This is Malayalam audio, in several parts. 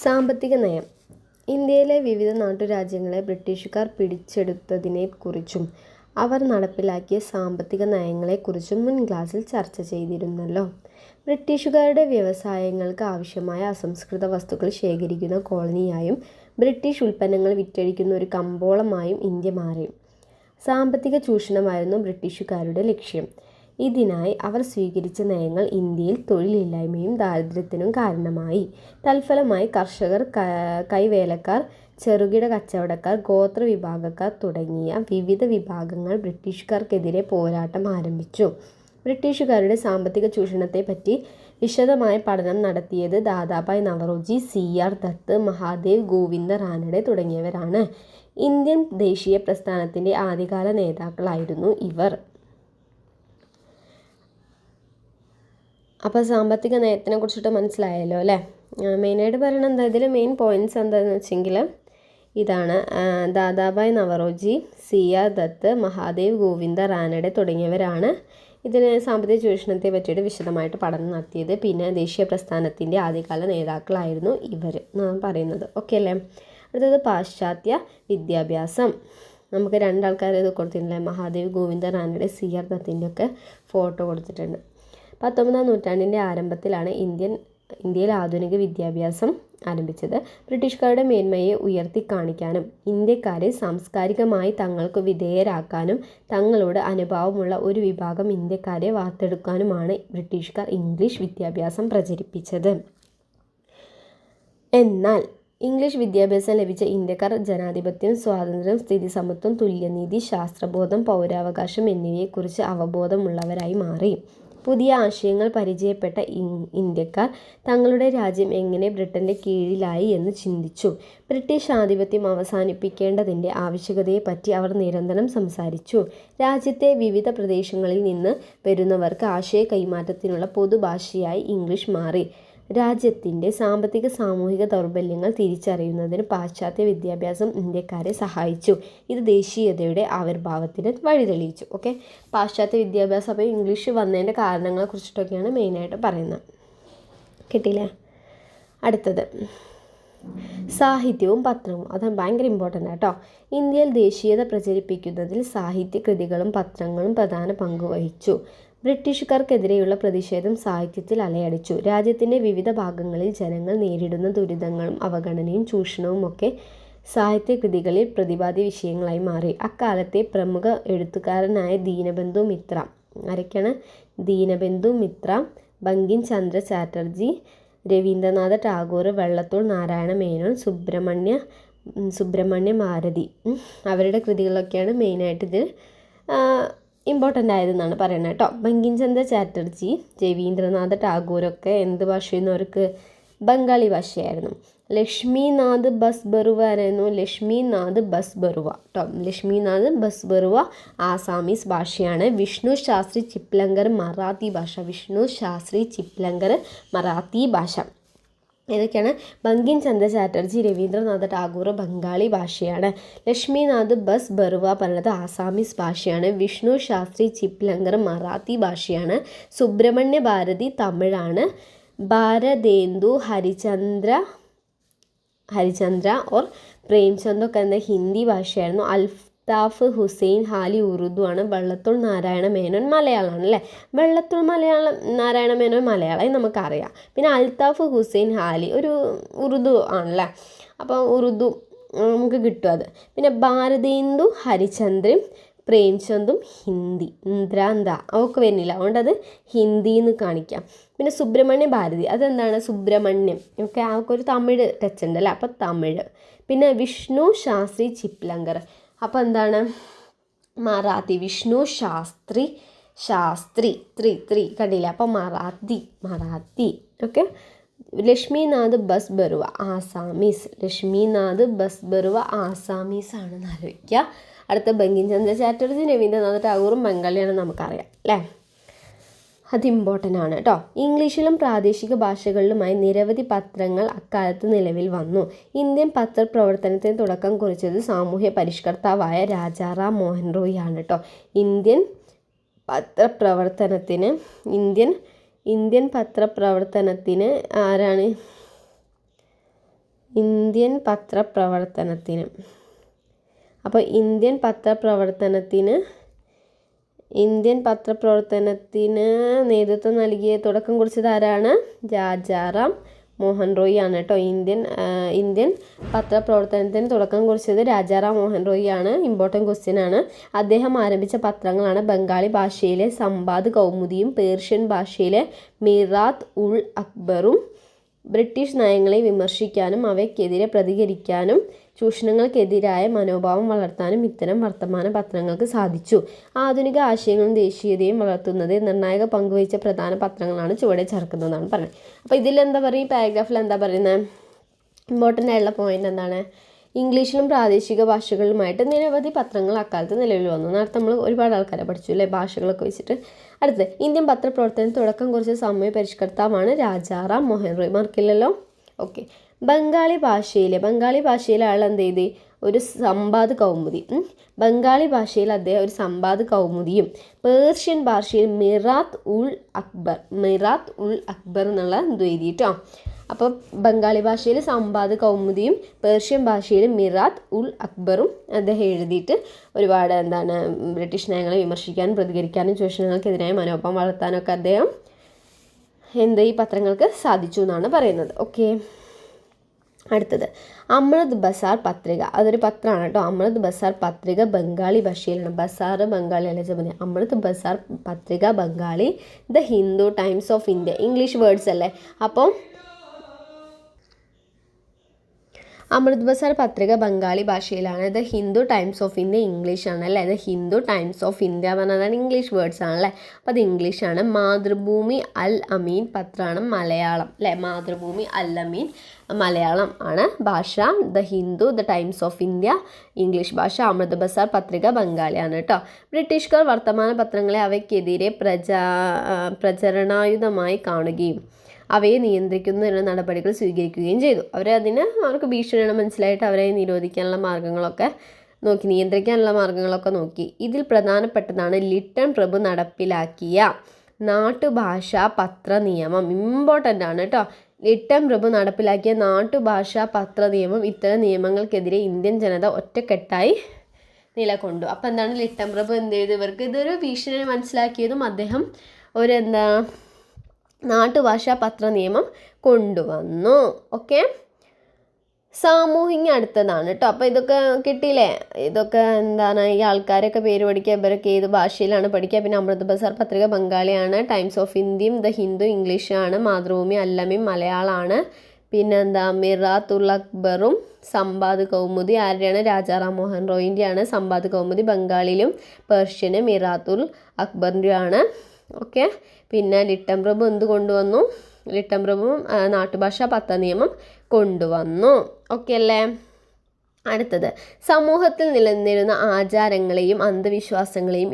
സാമ്പത്തിക നയം. ഇന്ത്യയിലെ വിവിധ നാട്ടുരാജ്യങ്ങളെ ബ്രിട്ടീഷുകാർ പിടിച്ചെടുത്തതിനെക്കുറിച്ചും അവർ നടപ്പിലാക്കിയ സാമ്പത്തിക നയങ്ങളെക്കുറിച്ചും മുൻ ക്ലാസ്സിൽ ചർച്ച ചെയ്തിരുന്നല്ലോ. ബ്രിട്ടീഷുകാരുടെ വ്യവസായങ്ങൾക്ക് ആവശ്യമായ അസംസ്കൃത വസ്തുക്കൾ ശേഖരിക്കുന്ന കോളനിയായും ബ്രിട്ടീഷ് ഉൽപ്പന്നങ്ങൾ വിറ്റഴിക്കുന്ന ഒരു കമ്പോളമായും ഇന്ത്യ മാറി. സാമ്പത്തിക ചൂഷണമായിരുന്നു ബ്രിട്ടീഷുകാരുടെ ലക്ഷ്യം. ഇതിനായി അവർ സ്വീകരിച്ച നയങ്ങൾ ഇന്ത്യയിൽ തൊഴിലില്ലായ്മയും ദാരിദ്ര്യത്തിനും കാരണമായി. തൽഫലമായി കർഷകർ, കൈവേലക്കാർ, ചെറുകിട കച്ചവടക്കാർ, ഗോത്രവിഭാഗക്കാർ തുടങ്ങിയ വിവിധ വിഭാഗങ്ങൾ ബ്രിട്ടീഷുകാർക്കെതിരെ പോരാട്ടം ആരംഭിച്ചു. ബ്രിട്ടീഷുകാരുടെ സാമ്പത്തിക ചൂഷണത്തെപ്പറ്റി വിശദമായ പഠനം നടത്തിയത് ദാദാഭായ് നവറോജി, സി.ആർ. ദത്ത്, മഹാദേവ് ഗോവിന്ദ റാനഡെ തുടങ്ങിയവരാണ്. ഇന്ത്യൻ ദേശീയ പ്രസ്ഥാനത്തിൻ്റെ ആദ്യകാല നേതാക്കളായിരുന്നു ഇവർ. അപ്പോൾ സാമ്പത്തിക നയത്തിനെ കുറിച്ചിട്ട് മനസ്സിലായല്ലോ അല്ലേ. മെയിനായിട്ട് പറയണത് എന്താ, ഇതിൽ മെയിൻ പോയിൻറ്റ്സ് എന്താണെന്ന് വെച്ചെങ്കിൽ ഇതാണ്: ദാദാഭായ് നവറോജി, സി.ആർ. ദത്ത്, മഹാദേവ് ഗോവിന്ദ റാനഡെ തുടങ്ങിയവരാണ് ഇതിന് സാമ്പത്തിക ചൂഷണത്തെ പറ്റിയിട്ട് വിശദമായിട്ട് പഠനം നടത്തിയത്. പിന്നെ ദേശീയ പ്രസ്ഥാനത്തിൻ്റെ ആദ്യകാല നേതാക്കളായിരുന്നു ഇവർ എന്നാണ് പറയുന്നത്. ഓക്കെ അല്ലേ. അടുത്തത് പാശ്ചാത്യ വിദ്യാഭ്യാസം. നമുക്ക് രണ്ടാൾക്കാർ ഇത് കൊടുത്തിട്ടില്ലേ, മഹാദേവ് ഗോവിന്ദ റാനഡെ, സി.ആർ. ദത്തിൻ്റെ ഒക്കെ ഫോട്ടോ കൊടുത്തിട്ടുണ്ട്. 19-ാം നൂറ്റാണ്ടിൻ്റെ ആരംഭത്തിലാണ് ഇന്ത്യയിൽ ആധുനിക വിദ്യാഭ്യാസം ആരംഭിച്ചത്. ബ്രിട്ടീഷുകാരുടെ മേന്മയെ ഉയർത്തിക്കാണിക്കാനും ഇന്ത്യക്കാരെ സാംസ്കാരികമായി തങ്ങൾക്ക് വിധേയരാക്കാനും തങ്ങളോട് അനുഭാവമുള്ള ഒരു വിഭാഗം ഇന്ത്യക്കാരെ വാർത്തെടുക്കാനുമാണ് ബ്രിട്ടീഷുകാർ ഇംഗ്ലീഷ് വിദ്യാഭ്യാസം പ്രചരിപ്പിച്ചത്. എന്നാൽ ഇംഗ്ലീഷ് വിദ്യാഭ്യാസം ലഭിച്ച ഇന്ത്യക്കാർ ജനാധിപത്യം, സ്വാതന്ത്ര്യം, സ്ഥിതിസമത്വം, തുല്യനീതി, ശാസ്ത്രബോധം, പൗരാവകാശം എന്നിവയെക്കുറിച്ച് അവബോധമുള്ളവരായി മാറി. പുതിയ ആശയങ്ങൾ പരിചയപ്പെട്ട ഇന്ത്യക്കാർ തങ്ങളുടെ രാജ്യം എങ്ങനെ ബ്രിട്ടൻ്റെ കീഴിലായി എന്ന് ചിന്തിച്ചു. ബ്രിട്ടീഷ് ആധിപത്യം അവസാനിപ്പിക്കേണ്ടതിൻ്റെ ആവശ്യകതയെപ്പറ്റി അവർ നിരന്തരം സംസാരിച്ചു. രാജ്യത്തെ വിവിധ പ്രദേശങ്ങളിൽ നിന്ന് വരുന്നവർക്ക് ആശയ കൈമാറ്റത്തിനുള്ള പൊതുഭാഷയായി ഇംഗ്ലീഷ് മാറി. രാജ്യത്തിൻ്റെ സാമ്പത്തിക സാമൂഹിക ദൗർബല്യങ്ങൾ തിരിച്ചറിയുന്നതിന് പാശ്ചാത്യ വിദ്യാഭ്യാസം ഇന്ത്യക്കാരെ സഹായിച്ചു. ഇത് ദേശീയതയുടെ ആവിർഭാവത്തിന് വഴിതെളിയിച്ചു. ഓക്കെ, പാശ്ചാത്യ വിദ്യാഭ്യാസം അപ്പോൾ ഇംഗ്ലീഷ് വന്നതിൻ്റെ കാരണങ്ങളെ കുറിച്ചിട്ടൊക്കെയാണ് മെയിനായിട്ട് പറയുന്നത്. കിട്ടിയില്ലേ. അടുത്തത് സാഹിത്യവും പത്രവും. അത് ഭയങ്കര ഇമ്പോർട്ടൻ്റ് ആട്ടോ. ഇന്ത്യയിൽ ദേശീയത പ്രചരിപ്പിക്കുന്നതിൽ സാഹിത്യ കൃതികളും പത്രങ്ങളും പ്രധാന പങ്ക് വഹിച്ചു. ബ്രിട്ടീഷുകാർക്കെതിരെയുള്ള പ്രതിഷേധം സാഹിത്യത്തിൽ അലയടിച്ചു. രാജ്യത്തിൻ്റെ വിവിധ ഭാഗങ്ങളിൽ ജനങ്ങൾ നേരിടുന്ന ദുരിതങ്ങളും അവഗണനയും ചൂഷണവും ഒക്കെ സാഹിത്യകൃതികളിൽ പ്രതിപാദ്യ വിഷയങ്ങളായി മാറി. അക്കാലത്തെ പ്രമുഖ എഴുത്തുകാരനായ ദീനബന്ധു മിത്ര, ആരൊക്കെയാണ്? ദീനബന്ധു മിത്ര, ബങ്കിം ചന്ദ്ര ചാറ്റർജി, രവീന്ദ്രനാഥ ടാഗോർ, വള്ളത്തോൾ നാരായണ മേനോൻ, സുബ്രഹ്മണ്യ ഭാരതി, അവരുടെ കൃതികളൊക്കെയാണ് മെയിനായിട്ട് ഇതിൽ ഇമ്പോർട്ടൻ്റ് ആയതെന്നാണ് പറയുന്നത് കേട്ടോ. ബങ്കിം ചന്ദ്ര ചാറ്റർജി, രവീന്ദ്രനാഥ ടാഗോറൊക്കെ എന്ത് ഭാഷയെന്ന് അവർക്ക് ബംഗാളി ഭാഷയായിരുന്നു. ലക്ഷ്മിനാഥ് ബസ്ബറുവ ആയിരുന്നു. ലക്ഷ്മിനാഥ് ബസ്ബറുവ കേട്ടോ. ലക്ഷ്മിനാഥ് ബസ്ബറുവ ആസാമീസ് ഭാഷയാണ്. വിഷ്ണു ശാസ്ത്രി ചിപ്ലങ്കർ മറാത്തി ഭാഷ. വിഷ്ണു ശാസ്ത്രി ചിപ്ലങ്കർ മറാത്തി ഭാഷ. ഏതൊക്കെയാണ്? ബങ്കിം ചന്ദ്ര ചാറ്റർജി, രവീന്ദ്രനാഥ ടാഗോർ ബംഗാളി ഭാഷയാണ്. ലക്ഷ്മിനാഥ് ബസ് ബറുവ പറയുന്നത് ആസാമീസ് ഭാഷയാണ്. വിഷ്ണു ശാസ്ത്രി ചിപ്ലങ്കർ മറാത്തി ഭാഷയാണ്. സുബ്രഹ്മണ്യ ഭാരതി തമിഴാണ്. ഭാരതേന്ദു ഹരിചന്ദ്ര ഓർ പ്രേംചന്ദ് ഒക്കെ എന്ന ഹിന്ദി ഭാഷയായിരുന്നു. അൽതാഫ് ഹുസൈൻ ഹാലി ഉറുദു ആണ്. വള്ളത്തോൾ നാരായണ മേനോൻ മലയാളമാണ് അല്ലേ. വള്ളത്തോൾ നാരായണ മേനോൻ മലയാളമായി നമുക്കറിയാം. പിന്നെ അൽതാഫ് ഹുസൈൻ ഹാലി ഒരു ഉറുദു ആണല്ലേ. അപ്പോൾ ഉറുദു നമുക്ക് കിട്ടും അത്. പിന്നെ ഭാരതേന്ദു ഹരിചന്ദ്രൻ പ്രേംചന്ദും ഹിന്ദി. അവർക്ക് വരുന്നില്ല, അതുകൊണ്ട് അത് ഹിന്ദിന്ന് കാണിക്കാം. പിന്നെ സുബ്രഹ്മണ്യ ഭാരതി, അതെന്താണ്? സുബ്രഹ്മണ്യം ഒക്കെ അവർക്കൊരു തമിഴ് ടച്ച് ഉണ്ട് അല്ലേ, അപ്പോൾ തമിഴ്. പിന്നെ വിഷ്ണു ശാസ്ത്രി ചിപ്ലങ്കർ, അപ്പോൾ എന്താണ്? മറാത്തി. വിഷ്ണു ശാസ്ത്രി കണ്ടില്ല, അപ്പോൾ Marathi. Okay. Lakshminath bus Barua Assamese. Lakshminath bus Barua Assamese ആണെന്ന് ആലോചിക്കുക. അടുത്ത ബങ്കിം ചന്ദ്ര ചാറ്റർജി, രവീന്ദ്രനാഥ ടാഗോറും ബംഗാളിയാണെന്ന് നമുക്കറിയാം അല്ലേ. അത് ഇമ്പോർട്ടൻ്റ് ആണ് കേട്ടോ. ഇംഗ്ലീഷിലും പ്രാദേശിക ഭാഷകളിലുമായി നിരവധി പത്രങ്ങൾ അക്കാലത്ത് നിലവിൽ വന്നു. ഇന്ത്യൻ പത്രപ്രവർത്തനത്തിന് തുടക്കം കുറിച്ചത് സാമൂഹ്യ പരിഷ്കർത്താവായ രാജാറാം മോഹൻ റോയ് ആണ് കേട്ടോ. ഇന്ത്യൻ പത്രപ്രവർത്തനത്തിന് ആരാണ്? ഇന്ത്യൻ പത്രപ്രവർത്തനത്തിന്. അപ്പോൾ ഇന്ത്യൻ പത്രപ്രവർത്തനത്തിന് നേതൃത്വം നൽകിയ തുടക്കം കുറിച്ചത് ആരാണ്? രാജാറാം മോഹൻ റോയ് ആണ് കേട്ടോ. ഇന്ത്യൻ പത്രപ്രവർത്തനത്തിന് തുടക്കം കുറിച്ചത് രാജാറാം മോഹൻ റോയ് ആണ്. ഇമ്പോർട്ടൻറ്റ് ക്വസ്റ്റ്യൻ ആണ്. അദ്ദേഹം ആരംഭിച്ച പത്രങ്ങളാണ് ബംഗാളി ഭാഷയിലെ സംബാദ് കൗമുദിയും പേർഷ്യൻ ഭാഷയിലെ മിറാത്ത് ഉൾ അക്ബറും. ബ്രിട്ടീഷ് നയങ്ങളെ വിമർശിക്കാനും അവയ്ക്കെതിരെ പ്രതികരിക്കാനും ചൂഷണങ്ങൾക്കെതിരായ മനോഭാവം വളർത്താനും ഇത്തരം വർത്തമാന പത്രങ്ങൾക്ക് സാധിച്ചു. ആധുനിക ആശയങ്ങളും ദേശീയതയും വളർത്തുന്നതിൽ നിർണായക പങ്കുവഹിച്ച പ്രധാന പത്രങ്ങളാണ് ചുവടെ ചേർക്കുന്നതെന്നാണ് പറയുന്നത്. അപ്പോൾ ഇതിലെന്താ പറയുക, ഈ പാരഗ്രാഫിൽ എന്താ പറയുന്നത്, ഇമ്പോർട്ടൻ്റ് ആയിട്ടുള്ള പോയിന്റ് എന്താണ്? ഇംഗ്ലീഷിലും പ്രാദേശിക ഭാഷകളിലുമായിട്ട് നിരവധി പത്രങ്ങൾ അക്കാലത്ത് നിലവിൽ വന്നു. നേരത്തെ നമ്മൾ ഒരുപാട് ആൾക്കാരെ പഠിച്ചു അല്ലേ, ഭാഷകളൊക്കെ വെച്ചിട്ട്. അടുത്ത്, ഇന്ത്യൻ പത്രപ്രവർത്തനത്തിന് തുടക്കം കുറിച്ച സാമൂഹ്യ പരിഷ്കർത്താവാണ് രാജാറാം മോഹൻ റോയ്. മാർക്കില്ലല്ലോ. ഓക്കെ. ബംഗാളി ഭാഷയിലെ ആൾ എന്ത് ചെയ്ത് ഒരു സംബാദ് കൗമുദി, ബംഗാളി ഭാഷയിൽ അദ്ദേഹം ഒരു സംബാദ് കൗമുദിയും പേർഷ്യൻ ഭാഷയിൽ മിറാത്ത് ഉൾ അക്ബർ എന്നുള്ള ഇത് എഴുതിയിട്ടോ. അപ്പോൾ ബംഗാളി ഭാഷയിൽ സംബാദ് കൗമുദിയും പേർഷ്യൻ ഭാഷയിൽ മിറാത്ത് ഉൾ അക്ബറും അദ്ദേഹം എഴുതിയിട്ട് ഒരുപാട് ബ്രിട്ടീഷ് നയങ്ങളെ വിമർശിക്കാനും പ്രതികരിക്കാനും ചൂഷണങ്ങൾക്കെതിരായ മനോഭാവം വളർത്താനൊക്കെ അദ്ദേഹം ഈ പത്രങ്ങൾക്ക് സാധിച്ചു എന്നാണ് പറയുന്നത്. ഓക്കെ. അടുത്തത്, അമൃത് ബസാർ പത്രിക. അതൊരു പത്രമാണ് കേട്ടോ. അമൃത് ബസാർ പത്രിക ബംഗാളി ഭാഷയിലാണ്. ബസാർ ബംഗാളി അല്ല ചുമതി. അമൃത് ബസാർ പത്രിക Bengali. The Hindu, times of India, English words അല്ലേ. അപ്പം അമൃത് ബസാർ പത്രിക ബംഗാളി ഭാഷയിലാണ്. The Hindu, times of India English ആണ് അല്ലേ. The Hindu, times of India പറഞ്ഞതാണ് ഇംഗ്ലീഷ് വേർഡ്സ് ആണല്ലേ. അപ്പോൾ അത് ഇംഗ്ലീഷാണ്. മാതൃഭൂമി അൽ അമീൻ പത്രമാണ് മലയാളം അല്ലേ. മാതൃഭൂമി അൽ അമീൻ മലയാളം ആണ് ഭാഷ. The Hindu, the times of India English ഭാഷ. അമൃത് ബസാർ പത്രിക ബംഗാളിയാണ് കേട്ടോ. ബ്രിട്ടീഷുകാർ വർത്തമാന പത്രങ്ങളെ അവയ്ക്കെതിരെ പ്രചരണായുധമായി കാണുകയും അവയെ നിയന്ത്രിക്കുന്നതിനുള്ള നടപടികൾ സ്വീകരിക്കുകയും ചെയ്തു. അവർക്ക് ഭീഷണിയാണ് മനസ്സിലായിട്ട് അവരെ നിരോധിക്കാനുള്ള മാർഗ്ഗങ്ങളൊക്കെ നോക്കി, നിയന്ത്രിക്കാനുള്ള മാർഗ്ഗങ്ങളൊക്കെ നോക്കി. ഇതിൽ പ്രധാനപ്പെട്ടതാണ് ലിട്ടൺ പ്രഭു നടപ്പിലാക്കിയ നാട്ടുഭാഷാ പത്ര നിയമം. ഇമ്പോർട്ടൻ്റ് ആണ് കേട്ടോ. ലിട്ടൺ പ്രഭു നടപ്പിലാക്കിയ നാട്ടുഭാഷാ പത്ര നിയമം. ഇത്തരം നിയമങ്ങൾക്കെതിരെ ഇന്ത്യൻ ജനത ഒറ്റക്കെട്ടായി നിലകൊണ്ടു. അപ്പോൾ എന്താണ് ലിട്ടൺ പ്രഭു എന്ത് ചെയ്തു? ഇവർക്ക് ഇതൊരു ഭീഷണി മനസ്സിലാക്കിയതും അദ്ദേഹം നാട്ടുഭാഷാ പത്ര നിയമം കൊണ്ടുവന്നു. ഓക്കെ. സാമൂഹിക അടുത്തതാണ് കേട്ടോ. അപ്പോൾ ഇതൊക്കെ കിട്ടിയില്ലേ? ഇതൊക്കെ ഈ ആൾക്കാരൊക്കെ പേര് പഠിക്കുക. ഇവരൊക്കെ ഏത് ഭാഷയിലാണ് പഠിക്കുക? പിന്നെ അമൃത് ബസാർ പത്രിക ബംഗാളിയാണ്. ടൈംസ് ഓഫ് ഇന്ത്യയും ദ ഹിന്ദു ഇംഗ്ലീഷാണ്. മാതൃഭൂമി അല്ലമീൻ മലയാളമാണ്. പിന്നെ മിറാത്ത് ഉൾ അക്ബറും സംബാദ് കൗമുദി ആരുടെയാണ്? രാജാറാം മോഹൻ റോയിൻ്റെയാണ്. സംബാദ് കൗമുദി ബംഗാളിലും പേർഷ്യന് മിറാത്ത് ഉൾ അക്ബറിൻ്റെയാണ്. ഓക്കെ. പിന്നെ ലിട്ടൺ പ്രഭു എന്ത് കൊണ്ടുവന്നു? ലിട്ടൺ പ്രഭു നാട്ടുഭാഷാ പത്ര നിയമം കൊണ്ടുവന്നു. ഓക്കെ അല്ലേ. അടുത്തത്, സമൂഹത്തിൽ നിലനിന്നിരുന്ന ആചാരങ്ങളെയും അന്ധവിശ്വാസങ്ങളെയും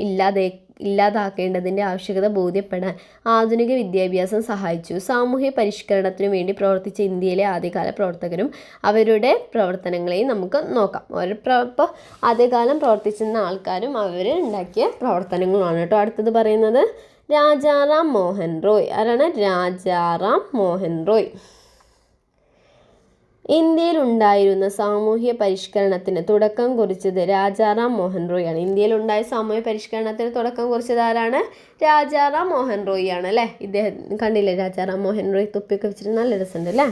ഇല്ലാതാക്കേണ്ടതിൻ്റെ ആവശ്യകത ബോധ്യപ്പെടാൻ ആധുനിക വിദ്യാഭ്യാസം സഹായിച്ചു. സാമൂഹ്യ പരിഷ്കരണത്തിനു വേണ്ടി പ്രവർത്തിച്ച ഇന്ത്യയിലെ ആദ്യകാല പ്രവർത്തകരും അവരുടെ പ്രവർത്തനങ്ങളെയും നമുക്ക് നോക്കാം. ഇപ്പോൾ ആദ്യകാലം പ്രവർത്തിച്ചിരുന്ന ആൾക്കാരും അവർ ഉണ്ടാക്കിയ പ്രവർത്തനങ്ങളുമാണ് കേട്ടോ. അടുത്തത് പറയുന്നത് രാജാറാം മോഹൻ റോയ്. ആരാണ്? രാജാറാം മോഹൻ റോയ്. ഇന്ത്യയിൽ ഉണ്ടായിരുന്ന സാമൂഹ്യ പരിഷ്കരണത്തിന് തുടക്കം കുറിച്ചത് രാജാറാം മോഹൻ റോയ് ആണ്. ഇന്ത്യയിലുണ്ടായ സാമൂഹ്യ പരിഷ്കരണത്തിന് തുടക്കം കുറിച്ചത് ആരാണ്? രാജാറാം മോഹൻ റോയ് ആണ് അല്ലേ. ഇദ്ദേഹം കണ്ടില്ലേ രാജാറാം മോഹൻ റോയ് തൊപ്പിയൊക്കെ വെച്ചിട്ട് നല്ല രസമുണ്ട് അല്ലേ.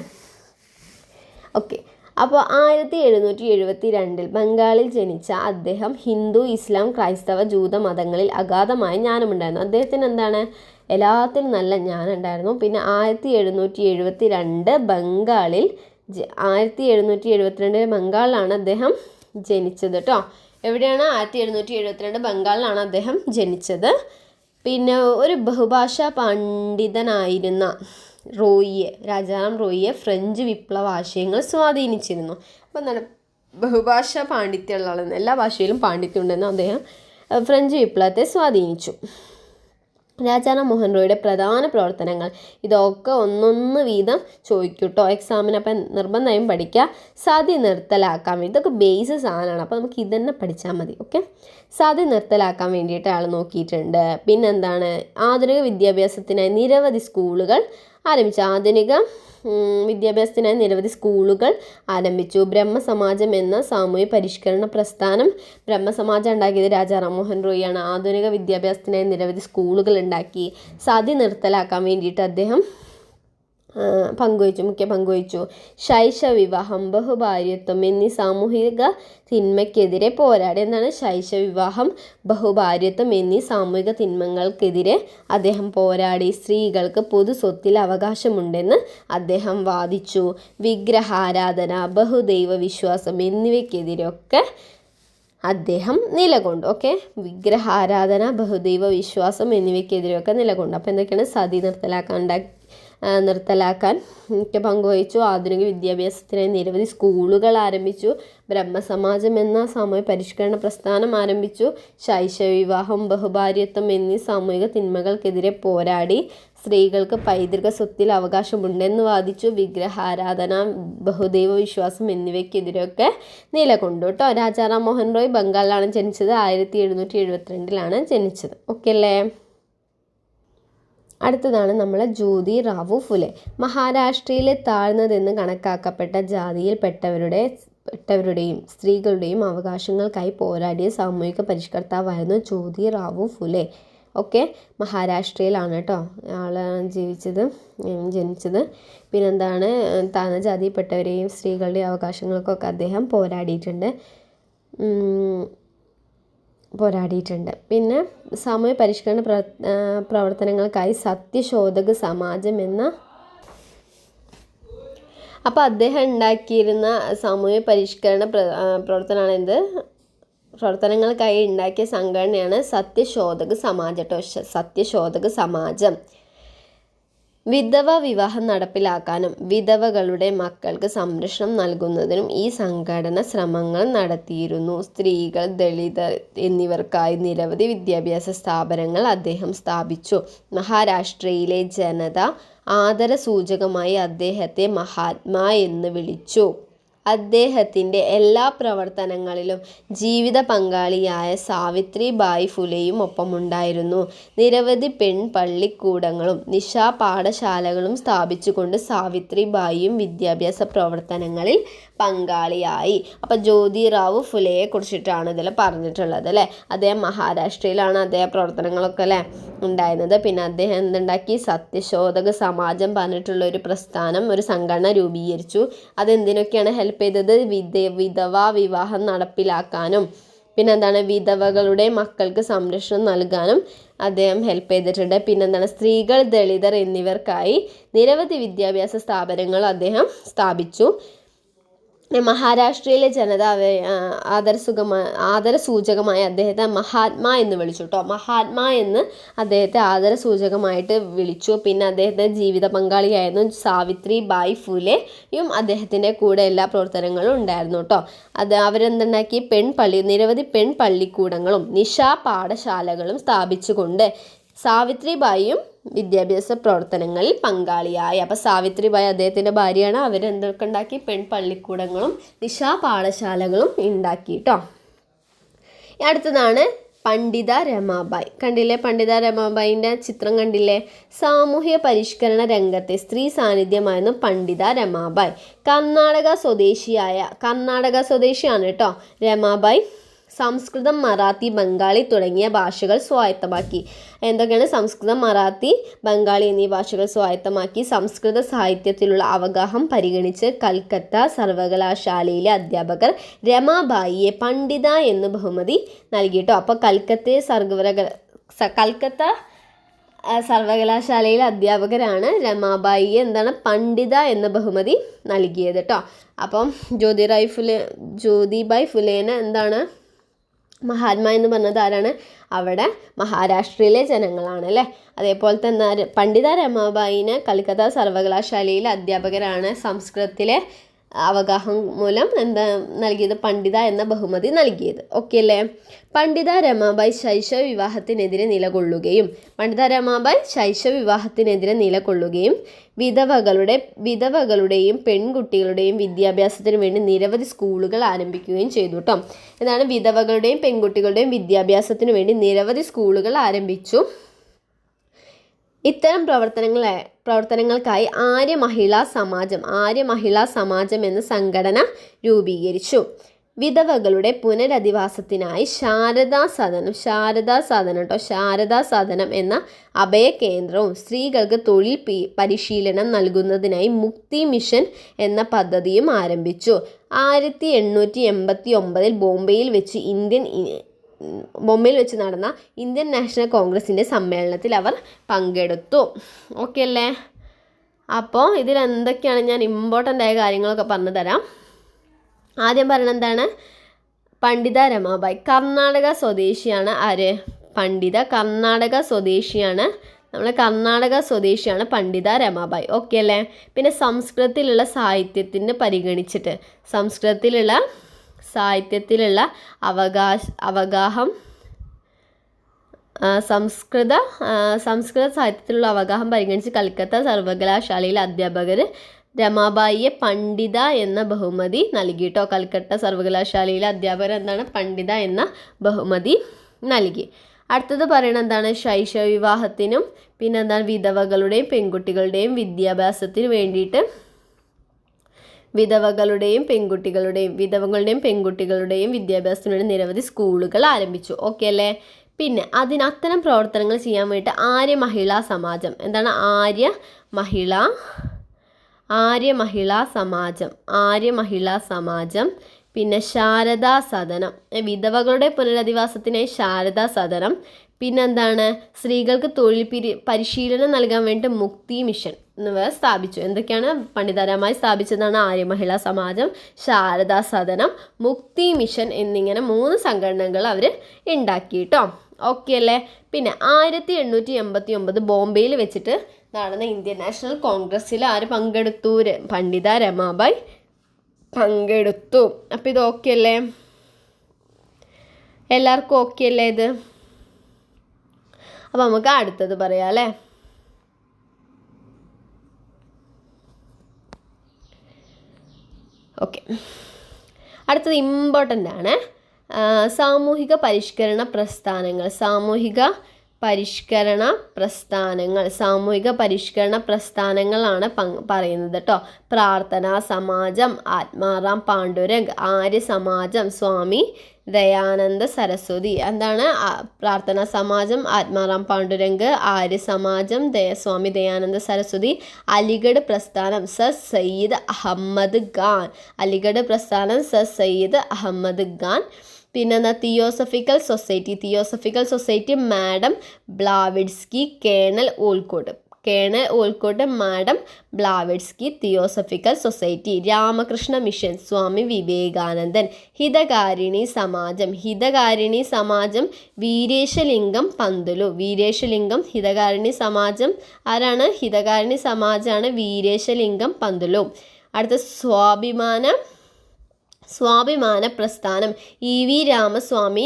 ഓക്കെ. അപ്പോൾ 1772 ബംഗാളിൽ ജനിച്ച അദ്ദേഹം ഹിന്ദു, ഇസ്ലാം, ക്രൈസ്തവ, ജൂത മതങ്ങളിൽ അഗാധമായ ജ്ഞാനമുണ്ടായിരുന്നു. അദ്ദേഹത്തിന് എല്ലാത്തിനും നല്ല ജ്ഞാനം ഉണ്ടായിരുന്നു. പിന്നെ 1772 ബംഗാളിൽ 1772 ബംഗാളിലാണ് അദ്ദേഹം ജനിച്ചത് കേട്ടോ. എവിടെയാണ്? 1772 ബംഗാളിലാണ് അദ്ദേഹം ജനിച്ചത്. പിന്നെ ഒരു ബഹുഭാഷാ പണ്ഡിതനായിരുന്ന രാജാറാം റോയിയെ ഫ്രഞ്ച് വിപ്ലവ ആശയങ്ങൾ സ്വാധീനിച്ചിരുന്നു. അപ്പം ബഹുഭാഷാ പാണ്ഡിത്യമുള്ള ആളെന്ന്, എല്ലാ ഭാഷയിലും പാണ്ഡിത്യം ഉണ്ടെന്ന് അദ്ദേഹം ഫ്രഞ്ച് വിപ്ലവത്തെ സ്വാധീനിച്ചു. രാജാറാം മോഹൻ റോയിയുടെ പ്രധാന പ്രവർത്തനങ്ങൾ ഇതൊക്കെ ഒന്നൊന്ന് വീതം ചോദിക്കും കേട്ടോ എക്സാമിന്. അപ്പം നിർബന്ധമായും പഠിക്കുക. സതി നിർത്തലാക്കാൻ വേണ്ടി, ഇതൊക്കെ ബേസ് സാധനമാണ്. അപ്പോൾ നമുക്ക് ഇതന്നെ പഠിച്ചാൽ മതി. ഓക്കെ. സതി നിർത്തലാക്കാൻ വേണ്ടിയിട്ട് ആൾ നോക്കിയിട്ടുണ്ട്. പിന്നെന്താണ്? ആധുനിക വിദ്യാഭ്യാസത്തിനായി നിരവധി സ്കൂളുകൾ ആരംഭിച്ചു. ആധുനിക വിദ്യാഭ്യാസത്തിനായി നിരവധി സ്കൂളുകൾ ആരംഭിച്ചു. ബ്രഹ്മസമാജം എന്ന സാമൂഹ്യ പരിഷ്കരണ പ്രസ്ഥാനം, ബ്രഹ്മസമാജം ഉണ്ടാക്കിയത് രാജാ റാംമോഹൻ റോയിയാണ്. ആധുനിക വിദ്യാഭ്യാസത്തിനായി നിരവധി സ്കൂളുകൾ ഉണ്ടാക്കി. സതി നിർത്തലാക്കാൻ വേണ്ടിയിട്ട് അദ്ദേഹം മുഖ്യ പങ്കുവഹിച്ചു. ശൈശവ വിവാഹം, ബഹുഭാര്യത്വം എന്നീ സാമൂഹിക തിന്മയ്ക്കെതിരെ പോരാടി. എന്താണ് ശൈശവ വിവാഹം, ബഹുഭാര്യത്വം എന്നീ സാമൂഹിക തിന്മകൾക്കെതിരെ അദ്ദേഹം പോരാടി. സ്ത്രീകൾക്ക് പൊതു സ്വത്തിൽ അവകാശമുണ്ടെന്ന് അദ്ദേഹം വാദിച്ചു. വിഗ്രഹാരാധന, ബഹുദൈവ വിശ്വാസം എന്നിവയ്ക്കെതിരെയൊക്കെ അദ്ദേഹം നിലകൊണ്ടു. ഓക്കെ, വിഗ്രഹാരാധന, ബഹുദൈവ വിശ്വാസം എന്നിവയ്ക്കെതിരെയൊക്കെ നിലകൊണ്ടു. അപ്പോൾ എന്തൊക്കെയാണ്? സതി നിർത്തലാക്കാൻ മുഖ്യ പങ്കുവഹിച്ചു. ആധുനിക വിദ്യാഭ്യാസത്തിനായി നിരവധി സ്കൂളുകൾ ആരംഭിച്ചു. ബ്രഹ്മസമാജം എന്ന സാമൂഹ്യ പരിഷ്കരണ പ്രസ്ഥാനം ആരംഭിച്ചു. ശൈശവ വിവാഹം, ബഹുഭാര്യത്വം എന്നീ സാമൂഹിക തിന്മകൾക്കെതിരെ പോരാടി. സ്ത്രീകൾക്ക് പൈതൃക സ്വത്തിൽ അവകാശമുണ്ടെന്ന് വാദിച്ചു. വിഗ്രഹാരാധന, ബഹുദൈവ വിശ്വാസം എന്നിവയ്ക്കെതിരെയൊക്കെ നിലകൊണ്ടു കേട്ടോ. രാജാ റാംമോഹൻ റോയ് ബംഗാളിലാണ് ജനിച്ചത്. 1772 ജനിച്ചത്. ഓക്കെ അല്ലേ? അടുത്തതാണ് നമ്മളെ ജ്യോതിറാവു ഫുലെ. മഹാരാഷ്ട്രയിലെ താഴ്ന്നതെന്ന് കണക്കാക്കപ്പെട്ട ജാതിയിൽപ്പെട്ടവരുടെയും സ്ത്രീകളുടെയും അവകാശങ്ങൾക്കായി പോരാടിയ സാമൂഹിക പരിഷ്കർത്താവായിരുന്നു ജ്യോതിറാവു ഫുലെ. ഓക്കെ, മഹാരാഷ്ട്രയിലാണ് കേട്ടോ ആള് ജനിച്ചത്. പിന്നെന്താണ്, താഴ്ന്ന ജാതിയിൽപ്പെട്ടവരെയും സ്ത്രീകളുടെയും അവകാശങ്ങൾക്കൊക്കെ അദ്ദേഹം പോരാടിയിട്ടുണ്ട്. പിന്നെ സാമൂഹ്യ പരിഷ്കരണ പ്രവർത്തനങ്ങൾക്കായി സത്യശോധക സമാജം എന്ന അപ്പോൾ അദ്ദേഹം ഉണ്ടാക്കിയിരുന്ന സാമൂഹ്യ പരിഷ്കരണ പ്രവർത്തനങ്ങൾക്കായി ഉണ്ടാക്കിയ സംഘടനയാണ് സത്യശോധക സമാജം കേട്ടോ. സത്യശോധക സമാജം. വിധവ വിവാഹം നടപ്പിലാക്കാനും വിധവകളുടെ മക്കൾക്ക് സംരക്ഷണം നൽകുന്നതിനും ഈ സംഘടന ശ്രമങ്ങൾ നടത്തിയിരുന്നു. സ്ത്രീകൾ, ദളിതർ എന്നിവർക്കായി നിരവധി വിദ്യാഭ്യാസ സ്ഥാപനങ്ങൾ അദ്ദേഹം സ്ഥാപിച്ചു. മഹാരാഷ്ട്രയിലെ ജനത ആദരസൂചകമായി അദ്ദേഹത്തെ മഹാത്മാ എന്ന് വിളിച്ചു. അദ്ദേഹത്തിൻ്റെ എല്ലാ പ്രവർത്തനങ്ങളിലും ജീവിത പങ്കാളിയായ സാവിത്രിബായി ഫുലെയും ഒപ്പമുണ്ടായിരുന്നു. നിരവധി പള്ളിക്കൂടങ്ങളും നിശാ പാഠശാലകളും സ്ഥാപിച്ചുകൊണ്ട് സാവിത്രിബായിയും വിദ്യാഭ്യാസ പ്രവർത്തനങ്ങളിൽ പങ്കാളിയായി. അപ്പോൾ ജ്യോതിറാവു ഫുലെയെ കുറിച്ചിട്ടാണ് ഇതിൽ പറഞ്ഞിട്ടുള്ളത് അല്ലേ. അദ്ദേഹം മഹാരാഷ്ട്രയിലാണ് അദ്ദേഹം പ്രവർത്തനങ്ങളൊക്കെ അല്ലേ ഉണ്ടായിരുന്നത്. പിന്നെ അദ്ദേഹം എന്തുണ്ടാക്കി? സത്യശോധക സമാജം പറഞ്ഞിട്ടുള്ള ഒരു പ്രസ്ഥാനം, ഒരു സംഘടന രൂപീകരിച്ചു. അതെന്തിനൊക്കെയാണ് ഹെൽപ്പ് ചെയ്തത്? വിധവാ വിവാഹം നടപ്പിലാക്കാനും പിന്നെന്താണ്, വിധവകളുടെ മക്കൾക്ക് സംരക്ഷണം നൽകാനും അദ്ദേഹം ഹെൽപ്പ് ചെയ്തിട്ടുണ്ട്. പിന്നെന്താണ്, സ്ത്രീകൾ, ദളിതർ എന്നിവർക്കായി നിരവധി വിദ്യാഭ്യാസ സ്ഥാപനങ്ങൾ അദ്ദേഹം സ്ഥാപിച്ചു. മഹാരാഷ്ട്രയിലെ ജനത ആദരസൂചകമായി അദ്ദേഹത്തെ മഹാത്മാ എന്ന് വിളിച്ചു കേട്ടോ. മഹാത്മാ എന്ന് അദ്ദേഹത്തെ ആദരസൂചകമായിട്ട് വിളിച്ചു. പിന്നെ അദ്ദേഹത്തെ ജീവിത പങ്കാളിയായിരുന്നു സാവിത്രിബായി ഫുലെയും അദ്ദേഹത്തിൻ്റെ കൂടെ എല്ലാ പ്രവർത്തനങ്ങളും ഉണ്ടായിരുന്നു കേട്ടോ. അവരെന്തുണ്ടാക്കി? നിരവധി പള്ളിക്കൂടങ്ങളും നിശാ പാഠശാലകളും സ്ഥാപിച്ചുകൊണ്ട് സാവിത്രിബായിയും വിദ്യാഭ്യാസ പ്രവർത്തനങ്ങളിൽ പങ്കാളിയായി. അപ്പോൾ സാവിത്രിബായി അദ്ദേഹത്തിൻ്റെ ഭാര്യയാണ്. അവരെന്തൊക്കെ ഉണ്ടാക്കി? പള്ളിക്കൂടങ്ങളും നിശാ പാഠശാലകളും ഉണ്ടാക്കി കേട്ടോ. അടുത്തതാണ് പണ്ഡിത രമാബായി. കണ്ടില്ലേ? പണ്ഡിത രമാബായിൻ്റെ ചിത്രം കണ്ടില്ലേ? സാമൂഹ്യ പരിഷ്കരണ രംഗത്തെ സ്ത്രീ സാന്നിധ്യമായിരുന്നു പണ്ഡിത രമാബായി. കർണാടക സ്വദേശിയാണ് കേട്ടോ രമാബായി. സംസ്കൃതം, മറാത്തി, ബംഗാളി തുടങ്ങിയ ഭാഷകൾ സ്വായത്തമാക്കി. എന്തൊക്കെയാണ്? സംസ്കൃതം, മറാത്തി, ബംഗാളി എന്നീ ഭാഷകൾ സ്വായത്തമാക്കി. സംസ്കൃത സാഹിത്യത്തിലുള്ള അവഗാഹം പരിഗണിച്ച് കൽക്കത്ത സർവകലാശാലയിലെ അധ്യാപകർ രമാബായിയെ പണ്ഡിത എന്ന് ബഹുമതി നൽകിയിട്ടോ. അപ്പോൾ കൽക്കത്ത സർവകലാശാലയിലെ അധ്യാപകരാണ് രമാബായിയെ പണ്ഡിത എന്ന ബഹുമതി നൽകിയത് കേട്ടോ. അപ്പം ജ്യോതിബായി ഫുലേനെ മഹാത്മാ എന്ന് പറഞ്ഞത് ആരാണ്? അവിടെ മഹാരാഷ്ട്രയിലെ ജനങ്ങളാണ് അല്ലേ. അതേപോലെ തന്നെ പണ്ഡിത രമാബായിനെ കൽക്കത്ത സർവകലാശാലയിലെ അധ്യാപകരാണ് സംസ്കൃതത്തിലെ അവഗാഹം മൂലം നൽകിയത്? പണ്ഡിത എന്ന ബഹുമതി നൽകിയത്. ഓക്കെ അല്ലേ? പണ്ഡിത രമാബായി ശൈശവ വിവാഹത്തിനെതിരെ നിലകൊള്ളുകയും വിധവകളുടെയും പെൺകുട്ടികളുടെയും വിദ്യാഭ്യാസത്തിന് വേണ്ടി നിരവധി സ്കൂളുകൾ ആരംഭിക്കുകയും ചെയ്തു കേട്ടോ. എന്താണ്? വിധവകളുടെയും പെൺകുട്ടികളുടെയും വിദ്യാഭ്യാസത്തിന് വേണ്ടി നിരവധി സ്കൂളുകൾ ആരംഭിച്ചു. ഇത്തരം പ്രവർത്തനങ്ങൾക്കായി ആര്യ മഹിളാ സമാജം എന്ന സംഘടന രൂപീകരിച്ചു. വിധവകളുടെ പുനരധിവാസത്തിനായി ശാരദാ സദനം എന്ന അഭയ കേന്ദ്രവും സ്ത്രീകൾക്ക് തൊഴിൽ പരിശീലനം നൽകുന്നതിനായി മുക്തി മിഷൻ എന്ന പദ്ധതിയും ആരംഭിച്ചു. 1889 ബോംബെയിൽ വെച്ച് നടന്ന ഇന്ത്യൻ നാഷണൽ കോൺഗ്രസിൻ്റെ സമ്മേളനത്തിൽ അവർ പങ്കെടുത്തു. ഓക്കെ അല്ലേ? അപ്പോൾ ഇതിൽ എന്തൊക്കെയാണ് ഞാൻ ഇമ്പോർട്ടൻ്റ് ആയ കാര്യങ്ങളൊക്കെ പറഞ്ഞു തരാം. ആദ്യം പറയുന്നത് എന്താണ്? പണ്ഡിത രമാബായി കർണാടക സ്വദേശിയാണ്. ആര്? കർണാടക സ്വദേശിയാണ് പണ്ഡിത രമാബായി. ഓക്കെ അല്ലേ? പിന്നെ സംസ്കൃതത്തിലുള്ള സാഹിത്യത്തിന് പരിഗണിച്ചിട്ട് സംസ്കൃത സാഹിത്യത്തിലുള്ള അവഗാഹം പരിഗണിച്ച് കൽക്കത്ത സർവകലാശാലയിലെ അധ്യാപകർ രമാബായിയെ പണ്ഡിത എന്ന ബഹുമതി നൽകി കേട്ടോ. കൽക്കട്ട സർവകലാശാലയിലെ അധ്യാപകർ എന്താണ്? പണ്ഡിത എന്ന ബഹുമതി നൽകി. അടുത്തത് പറയുന്നത് എന്താണ്? ശൈശവ വിവാഹത്തിനും പിന്നെ എന്താണ് വിധവകളുടെയും പെൺകുട്ടികളുടെയും വിദ്യാഭ്യാസത്തിന് വേണ്ടിയിട്ട് വിധവകളുടെയും പെൺകുട്ടികളുടെയും വിദ്യാഭ്യാസത്തിന് വേണ്ടി നിരവധി സ്കൂളുകൾ ആരംഭിച്ചു. ഓക്കെ അല്ലേ? പിന്നെ അത്തരം പ്രവർത്തനങ്ങൾ ചെയ്യാൻ വേണ്ടിയിട്ട് ആര്യ മഹിളാ സമാജം പിന്നെ ശാരദാ സദനം, വിധവകളുടെ പുനരധിവാസത്തിനായി ശാരദാ സദനം, പിന്നെന്താണ് സ്ത്രീകൾക്ക് തൊഴിൽ പരിശീലനം നൽകാൻ വേണ്ടി മുക്തി മിഷൻ എന്നിവ സ്ഥാപിച്ചു. എന്തൊക്കെയാണ്? പണ്ഡിതരമായി സ്ഥാപിച്ചതാണ് ആര്യ മഹിളാ സമാജം, ശാരദാ സദനം, മുക്തി മിഷൻ എന്നിങ്ങനെ 3 സംഘടനകൾ അവർ ഉണ്ടാക്കി കേട്ടോ. ഓക്കെ അല്ലേ? പിന്നെ 1889 ബോംബെയിൽ വെച്ചിട്ട് നടന്ന ഇന്ത്യൻ നാഷണൽ കോൺഗ്രസ്സിൽ ആര് പങ്കെടുത്തു? പണ്ഡിത രമാബായി പങ്കെടുത്തു. അപ്പോൾ ഇത് ഓക്കെ അല്ലേ? എല്ലാവർക്കും ഓക്കെ അല്ലേ ഇത്? അപ്പോൾ നമുക്ക് അടുത്തത് പറയാം അല്ലേ? ഓക്കെ, അടുത്തത് ഇമ്പോർട്ടൻ്റ് ആണ്. സാമൂഹിക പരിഷ്കരണ പ്രസ്ഥാനങ്ങളാണ് പറയുന്നത് കേട്ടോ. പ്രാർത്ഥനാ സമാജം, ആത്മാറാം പാണ്ഡുരംഗ്, ആര്യ സമാജം, സ്വാമി ദയാനന്ദ സരസ്വതി. എന്താണ് പ്രാർത്ഥനാ സമാജം? ആത്മാറാം പാണ്ഡുരംഗ്, ആര്യ സമാജം, സ്വാമി ദയാനന്ദ സരസ്വതി. അലിഗഡ് പ്രസ്ഥാനം സർ സയ്യിദ് അഹമ്മദ് ഖാൻ. പിന്നെ theosophical society madam Blavatsky, colonel Olcott, madam Blavatsky. Theosophical society. Ramakrishna mission, Swami Vivekanandan. Hitakarini Samajam Veeresalingam Pantulu. Hitakarini Samajam ആരാണ്? ഹിതകാരിണി സമാജാണ് വീരേശലിംഗം പന്തുലു. അടുത്ത സ്വാഭിമാന പ്രസ്ഥാനം ഇ വി രാമസ്വാമി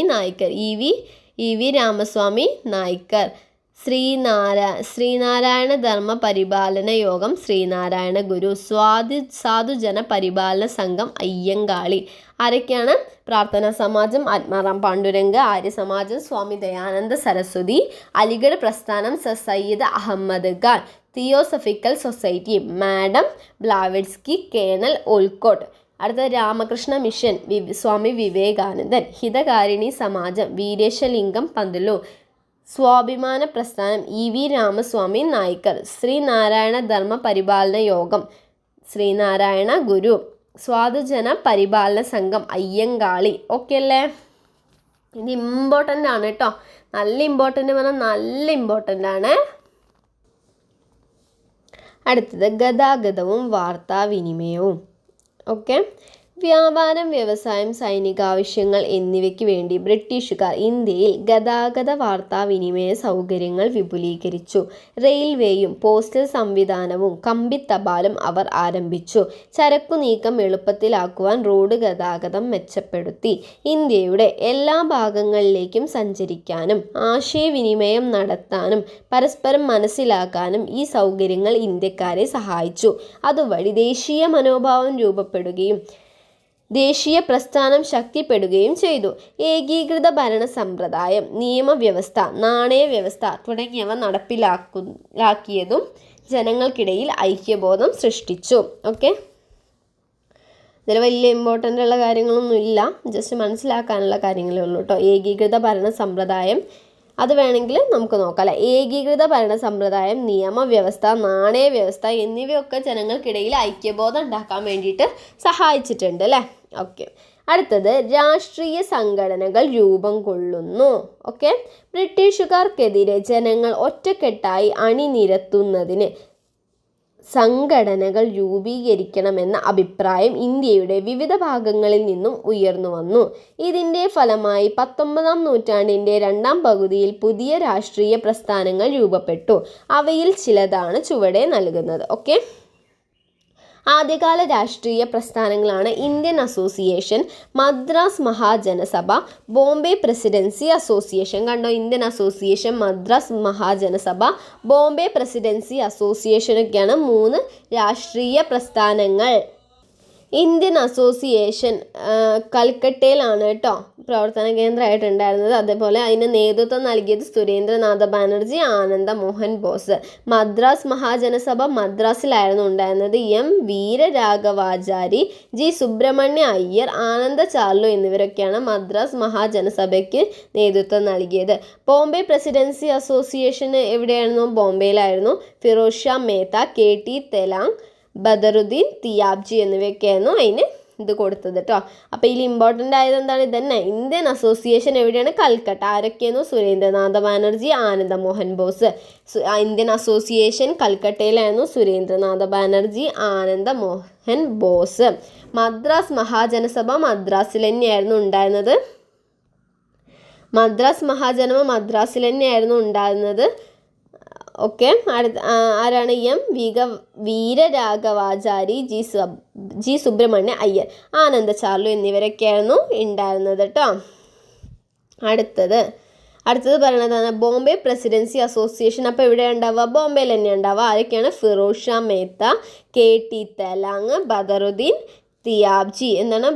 നായ്ക്കർ. ശ്രീനാരായണ ധർമ്മ പരിപാലന യോഗം, ശ്രീനാരായണ ഗുരു. സാധുജന പരിപാലന സംഘം, അയ്യങ്കാളി. ആരൊക്കെയാണ്? പ്രാർത്ഥനാ സമാജം ആത്മാറാം പാണ്ഡുരംഗ്, ആര്യ സമാജം സ്വാമി ദയാനന്ദ സരസ്വതി, അലിഗഡ് പ്രസ്ഥാനം sir Sayyid Ahmed Khan, theosophical society madam Blavatsky, colonel Olcott. അടുത്ത രാമകൃഷ്ണ മിഷൻ സ്വാമി വിവേകാനന്ദൻ, ഹിതകാരിണി സമാജം വീരേശലിംഗം പന്തുലു, സ്വാഭിമാന പ്രസ്ഥാനം ഇ വി രാമസ്വാമി നായ്ക്കർ, ശ്രീനാരായണ ധർമ്മ പരിപാലന യോഗം ശ്രീനാരായണ ഗുരു, സ്വാധുജന പരിപാലന സംഘം അയ്യങ്കാളി. ഓക്കെ അല്ലേ? ഇത് ഇമ്പോർട്ടൻ്റ് ആണ് കേട്ടോ, നല്ല ഇമ്പോർട്ടൻ്റ് പറഞ്ഞാൽ നല്ല ഇമ്പോർട്ടൻ്റ് ആണ്. അടുത്തത് ഗതാഗതവും വാർത്താവിനിമയവും. ഓക്കെ, വ്യാപാരം, വ്യവസായം, സൈനികാവശ്യങ്ങൾ എന്നിവയ്ക്ക് വേണ്ടി ബ്രിട്ടീഷുകാർ ഇന്ത്യയിൽ ഗതാഗത വാർത്താവിനിമയ സൗകര്യങ്ങൾ വിപുലീകരിച്ചു. റെയിൽവേയും പോസ്റ്റൽ സംവിധാനവും കമ്പിത്തപാലും അവർ ആരംഭിച്ചു. ചരക്കു നീക്കം എളുപ്പത്തിലാക്കുവാൻ റോഡ് ഗതാഗതം മെച്ചപ്പെടുത്തി. ഇന്ത്യയുടെ എല്ലാ ഭാഗങ്ങളിലേക്കും സഞ്ചരിക്കാനും ആശയവിനിമയം നടത്താനും പരസ്പരം മനസ്സിലാക്കാനും ഈ സൗകര്യങ്ങൾ ഇന്ത്യക്കാരെ സഹായിച്ചു. അതുവഴി ദേശീയ മനോഭാവം രൂപപ്പെടുകയും ദേശീയ പ്രസ്ഥാനം ശക്തിപ്പെടുകയും ചെയ്തു. ഏകീകൃത ഭരണ സമ്പ്രദായം, നിയമവ്യവസ്ഥ, നാണയവ്യവസ്ഥ തുടങ്ങിയവ നടപ്പിലാക്കിയതും ജനങ്ങൾക്കിടയിൽ ഐക്യബോധം സൃഷ്ടിച്ചു. ഓക്കെ, ഇതിൽ വലിയ ഇമ്പോർട്ടൻ്റ് ഉള്ള കാര്യങ്ങളൊന്നും ഇല്ല, ജസ്റ്റ് മനസ്സിലാക്കാനുള്ള കാര്യങ്ങളേ ഉള്ളൂ കേട്ടോ. ഏകീകൃത ഭരണ സമ്പ്രദായം അത് വേണമെങ്കിൽ നമുക്ക് നോക്കാം അല്ലേ. ഏകീകൃത ഭരണ സമ്പ്രദായം, നിയമവ്യവസ്ഥ, നാണയ വ്യവസ്ഥ എന്നിവയൊക്കെ ജനങ്ങൾക്കിടയിൽ ഐക്യബോധം ഉണ്ടാക്കാൻ വേണ്ടിയിട്ട് സഹായിച്ചിട്ടുണ്ട് അല്ലേ. ഓക്കെ, അടുത്തത് രാഷ്ട്രീയ സംഘടനകൾ രൂപം കൊള്ളുന്നു. ഓക്കെ, ബ്രിട്ടീഷുകാർക്കെതിരെ ജനങ്ങൾ ഒറ്റക്കെട്ടായി അണിനിരത്തുന്നതിന് സംഘടനകൾ രൂപീകരിക്കണമെന്ന അഭിപ്രായം ഇന്ത്യയുടെ വിവിധ ഭാഗങ്ങളിൽ നിന്നും ഉയർന്നു വന്നു. ഇതിൻ്റെ ഫലമായി 19-ാം നൂറ്റാണ്ടിൻ്റെ രണ്ടാം പകുതിയിൽ പുതിയ രാഷ്ട്രീയ പ്രസ്ഥാനങ്ങൾ രൂപപ്പെട്ടു. അവയിൽ ചിലതാണ് ചുവടെ നൽകുന്നത്. ഓക്കെ, ആദ്യകാല രാഷ്ട്രീയ പ്രസ്ഥാനങ്ങളാണ് Indian association, Madras മഹാജനസഭ, Bombay presidency association. കണ്ടോ, Indian association, Madras മഹാജനസഭ, Bombay presidency അസോസിയേഷനൊക്കെയാണ് 3 രാഷ്ട്രീയ പ്രസ്ഥാനങ്ങൾ. ഇന്ത്യൻ അസോസിയേഷൻ കൽക്കട്ടയിലാണ് കേട്ടോ പ്രവർത്തന കേന്ദ്രമായിട്ടുണ്ടായിരുന്നത്. അതേപോലെ അതിന് നേതൃത്വം നൽകിയത് സുരേന്ദ്രനാഥ ബാനർജി, ആനന്ദ മോഹൻ ബോസ്. മദ്രാസ് മഹാജനസഭ മദ്രാസിലായിരുന്നു ഉണ്ടായിരുന്നത്. എം വീരരാഘവാചാരി, ജി സുബ്രഹ്മണ്യ അയ്യർ, ആനന്ദ ചാർലു എന്നിവരൊക്കെയാണ് മദ്രാസ് മഹാജനസഭയ്ക്ക് നേതൃത്വം നൽകിയത്. ബോംബെ പ്രസിഡൻസി അസോസിയേഷൻ എവിടെയായിരുന്നു? ബോംബെയിലായിരുന്നു. ഫിറോസ് ഷാ മേത്ത, കെ ടി തെലാങ്, ബദറുദ്ദീൻ തിയാബ്ജി എന്നിവയൊക്കെയായിരുന്നു അതിന് ഇത് കൊടുത്തത് കേട്ടോ. അപ്പോൾ ഇതിൽ ഇമ്പോർട്ടൻ്റ് ആയത് എന്താണ്? ഇതന്നെ, ഇന്ത്യൻ അസോസിയേഷൻ എവിടെയാണ്? കൽക്കട്ട. ആരൊക്കെയായിരുന്നു? സുരേന്ദ്രനാഥ ബാനർജി, ആനന്ദ മോഹൻ ബോസ്. ഇന്ത്യൻ അസോസിയേഷൻ കൽക്കട്ടയിലായിരുന്നു. സുരേന്ദ്രനാഥ ബാനർജി, ആനന്ദ മോഹൻ ബോസ്. മദ്രാസ് മഹാജനസഭ മദ്രാസിൽ തന്നെയായിരുന്നു ഉണ്ടായിരുന്നത്. മദ്രാസ് മഹാജനസഭ മദ്രാസിൽ തന്നെയായിരുന്നു ഉണ്ടായിരുന്നത്. ഓക്കെ, ആരാണ്? എം വീരരാഘവാചാരി, ജി സുബ്രഹ്മണ്യ അയ്യർ, ആനന്ദ ചാർലു എന്നിവരൊക്കെയായിരുന്നു ഉണ്ടായിരുന്നത് കേട്ടോ. അടുത്തത് പറയുന്നതാണ് ബോംബെ പ്രസിഡൻസി അസോസിയേഷൻ. അപ്പോൾ ഇവിടെ ഉണ്ടാവുക? ബോംബെയിൽ തന്നെ ഉണ്ടാവുക. ആരൊക്കെയാണ്? Feroze Shah Mehta, K T Telang, Badruddin Tyabji. എന്താണ്?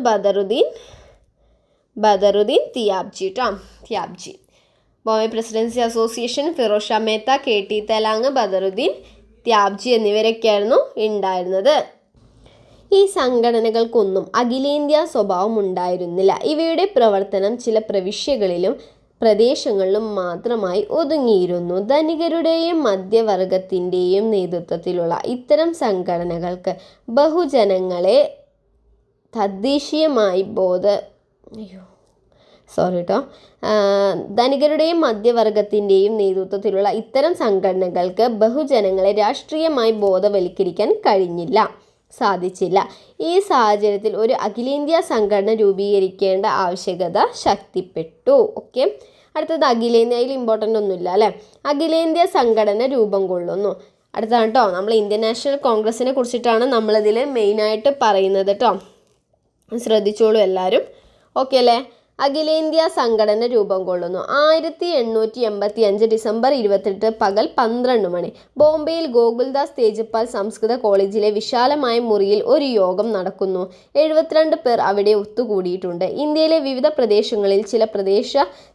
ബദറുദ്ദീൻ തിയാബ്ജി കേട്ടോ. Tyabji. Bombay presidency association, Feroze Shah Mehta, K T Telang, Badruddin Tyabji എന്നിവരൊക്കെയായിരുന്നു ഉണ്ടായിരുന്നത്. ഈ സംഘടനകൾക്കൊന്നും അഖിലേന്ത്യാ സ്വഭാവം ഉണ്ടായിരുന്നില്ല. ഇവയുടെ പ്രവർത്തനം ചില പ്രവിശ്യകളിലും പ്രദേശങ്ങളിലും മാത്രമായി ഒതുങ്ങിയിരുന്നു. ധനികരുടെയും മധ്യവർഗത്തിൻ്റെയും നേതൃത്വത്തിലുള്ള ഇത്തരം സംഘടനകൾക്ക് ബഹുജനങ്ങളെ തദ്ദേശീയമായി ധനികരുടെയും മധ്യവർഗത്തിൻ്റെയും നേതൃത്വത്തിലുള്ള ഇത്തരം സംഘടനകൾക്ക് ബഹുജനങ്ങളെ രാഷ്ട്രീയമായി ബോധവൽക്കരിക്കാൻ സാധിച്ചില്ല. ഈ സാഹചര്യത്തിൽ ഒരു അഖിലേന്ത്യാ സംഘടന രൂപീകരിക്കേണ്ട ആവശ്യകത ശക്തിപ്പെട്ടു. ഓക്കെ, അടുത്തത് അഖിലേന്ത്യയിൽ ഇമ്പോർട്ടൻ്റ് ഒന്നുമില്ല അല്ലേ. അഖിലേന്ത്യാ സംഘടന രൂപം കൊള്ളുന്നു. അടുത്താണ് കേട്ടോ, നമ്മൾ ഇന്ത്യൻ നാഷണൽ കോൺഗ്രസിനെ കുറിച്ചിട്ടാണ് നമ്മളിതിൽ മെയിനായിട്ട് പറയുന്നത് കേട്ടോ. ശ്രദ്ധിച്ചോളൂ എല്ലാവരും. ഓക്കെ അല്ലേ. അഖിലേന്ത്യാ സംഘടന രൂപം കൊള്ളുന്നു. 1885 ഡിസംബർ 28 പകൽ 12 മണി ബോംബെയിൽ ഗോകുൽദാസ് തേജ്പാൽ സംസ്കൃത കോളേജിലെ വിശാലമായ മുറിയിൽ ഒരു യോഗം നടക്കുന്നു. 72 പേർ അവിടെ ഒത്തുകൂടിയിട്ടുണ്ട്. ഇന്ത്യയിലെ വിവിധ പ്രദേശങ്ങളിൽ ചില പ്രദേശ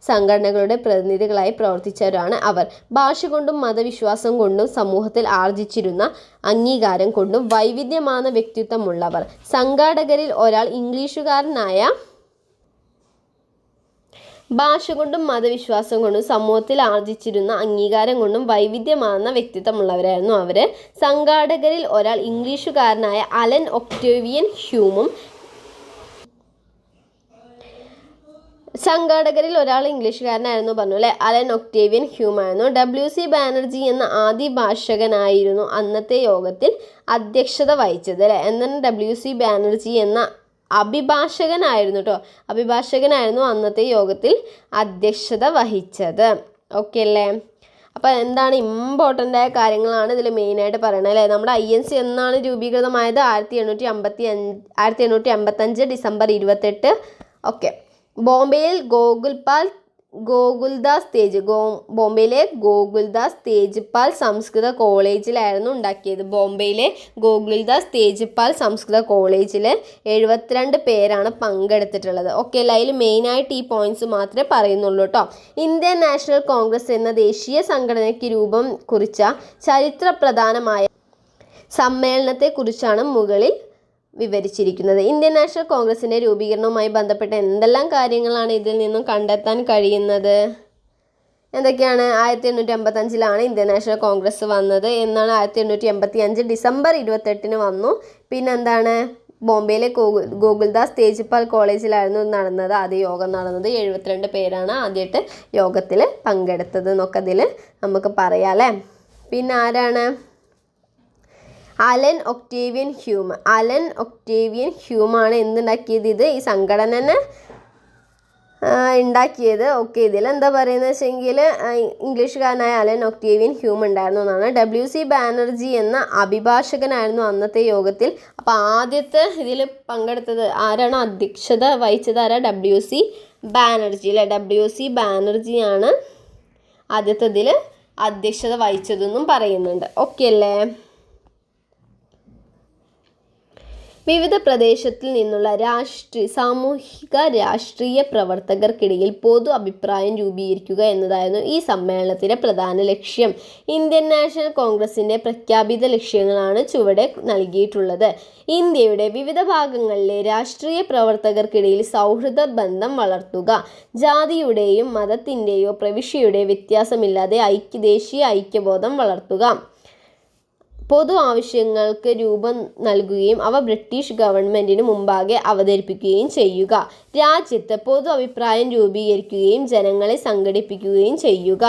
സംഘടനകളുടെ പ്രതിനിധികളായി പ്രവർത്തിച്ചവരാണ് അവർ. ഭാഷ കൊണ്ടും മതവിശ്വാസം കൊണ്ടും സമൂഹത്തിൽ ആർജിച്ചിരുന്ന അംഗീകാരം കൊണ്ടും വൈവിധ്യമാർന്ന വ്യക്തിത്വമുള്ളവർ. സംഘാടകരിൽ ഒരാൾ ഇംഗ്ലീഷുകാരനായ ഭാഷ കൊണ്ടും മതവിശ്വാസം കൊണ്ടും സമൂഹത്തിൽ ആർജിച്ചിരുന്ന അംഗീകാരം കൊണ്ടും വൈവിധ്യമാർന്ന വ്യക്തിത്വമുള്ളവരായിരുന്നു അവർ. സംഘാടകരിൽ ഒരാൾ ഇംഗ്ലീഷുകാരനായ അലൻ ഒക്ടേവിയൻ ഹ്യൂമും പറഞ്ഞു അല്ലേ. അലൻ ഒക്ടേവിയൻ ഹ്യൂം ആയിരുന്നു. W.C. ബാനർജി എന്ന ആദ്യ ഭാഷകനായിരുന്നു അന്നത്തെ യോഗത്തിൽ അധ്യക്ഷത വഹിച്ചത് അല്ലേ. എന്നാൽ W.C. ബാനർജി എന്ന അഭിഭാഷകനായിരുന്നു അന്നത്തെ യോഗത്തിൽ അധ്യക്ഷത വഹിച്ചത്. ഓക്കെ അല്ലേ. അപ്പോൾ എന്താണ് ഇമ്പോർട്ടൻ്റ് ആയ കാര്യങ്ങളാണ് ഇതിൽ മെയിനായിട്ട് പറയണത് അല്ലേ. നമ്മുടെ INC എന്നാണ് രൂപീകൃതമായത്? 1855 ഡിസംബർ 28. ഓക്കെ, ബോംബെയിൽ ഗോകുൽദാസ് ബോംബെയിലെ ഗോകുൽദാസ് തേജ്പാൽ സംസ്കൃത കോളേജിലായിരുന്നു ഉണ്ടാക്കിയത്. ബോംബെയിലെ ഗോകുൽദാസ് തേജ്പാൽ സംസ്കൃത കോളേജിൽ 72 പേരാണ് പങ്കെടുത്തിട്ടുള്ളത്. ഓക്കെ അല്ല, അതിൽ മെയിനായിട്ട് ഈ പോയിന്റ്സ് മാത്രമേ പറയുന്നുള്ളൂ കേട്ടോ. ഇന്ത്യൻ നാഷണൽ കോൺഗ്രസ് എന്ന ദേശീയ സംഘടനയ്ക്ക് രൂപം കുറിച്ച ചരിത്രപ്രധാനമായ സമ്മേളനത്തെക്കുറിച്ചാണ് മുകളിൽ വിവരിച്ചിരിക്കുന്നത്. ഇന്ത്യൻ നാഷണൽ കോൺഗ്രസിൻ്റെ രൂപീകരണവുമായി ബന്ധപ്പെട്ട എന്തെല്ലാം കാര്യങ്ങളാണ് ഇതിൽ നിന്നും കണ്ടെത്താൻ കഴിയുന്നത്? എന്തൊക്കെയാണ്? 1885 ഇന്ത്യൻ നാഷണൽ കോൺഗ്രസ് വന്നത് എന്നാണ്. 1885 ഡിസംബർ 28 വന്നു. പിന്നെന്താണ്? ബോംബെയിലെ ഗോകുൽദാസ് തേജ്പാൽ കോളേജിലായിരുന്നു നടന്നത്, ആദ്യ യോഗം നടന്നത്. 72 പേരാണ് ആദ്യമായിട്ട് യോഗത്തിൽ പങ്കെടുത്തത് എന്നൊക്കെ അതിൽ നമുക്ക് പറയാം അല്ലേ. പിന്നെ ആരാണ്? അലൻ ഒക്ടേവിയൻ ഹ്യൂമാണ് എന്തുണ്ടാക്കിയത്? ഈ സംഘടന ഉണ്ടാക്കിയത്. ഓക്കെ, ഇതിലെന്താ പറയുന്നത് വെച്ചെങ്കിൽ ഇംഗ്ലീഷുകാരനായ അലൻ ഒക്ടേവിയൻ ഹ്യൂം ഉണ്ടായിരുന്നു എന്നാണ്. WC ബാനർജി എന്ന അഭിഭാഷകനായിരുന്നു അന്നത്തെ യോഗത്തിൽ. അപ്പോൾ ആദ്യത്തെ ഇതിൽ പങ്കെടുത്തത് ആരാണ്? അധ്യക്ഷത വഹിച്ചത് ആരാ? WC ബാനർജി അല്ലേ. WC ബാനർജിയാണ് ആദ്യത്തെ ഇതിൽ അധ്യക്ഷത വഹിച്ചതെന്നും പറയുന്നുണ്ട്. ഓക്കെ അല്ലേ. വിവിധ പ്രദേശത്തിൽ നിന്നുള്ള സാമൂഹിക രാഷ്ട്രീയ പ്രവർത്തകർക്കിടയിൽ പൊതു അഭിപ്രായം രൂപീകരിക്കുക എന്നതായിരുന്നു ഈ സമ്മേളനത്തിൻ്റെ പ്രധാന ലക്ഷ്യം. ഇന്ത്യൻ നാഷണൽ കോൺഗ്രസിൻ്റെ പ്രഖ്യാപിത ലക്ഷ്യങ്ങളാണ് ചുവടെ നൽകിയിട്ടുള്ളത്. ഇന്ത്യയുടെ വിവിധ ഭാഗങ്ങളിലെ രാഷ്ട്രീയ പ്രവർത്തകർക്കിടയിൽ സൗഹൃദ ബന്ധം വളർത്തുക, ജാതിയുടെയും മതത്തിൻ്റെയോ പ്രവിശ്യയുടെയോ വ്യത്യാസമില്ലാതെ ദേശീയ ഐക്യബോധം വളർത്തുക, പൊതു ആവശ്യങ്ങൾക്ക് രൂപം നൽകുകയും അവ ബ്രിട്ടീഷ് ഗവൺമെൻറ്റിന് മുമ്പാകെ അവതരിപ്പിക്കുകയും ചെയ്യുക, രാജ്യത്ത് പൊതു അഭിപ്രായം രൂപീകരിക്കുകയും ജനങ്ങളെ സംഘടിപ്പിക്കുകയും ചെയ്യുക.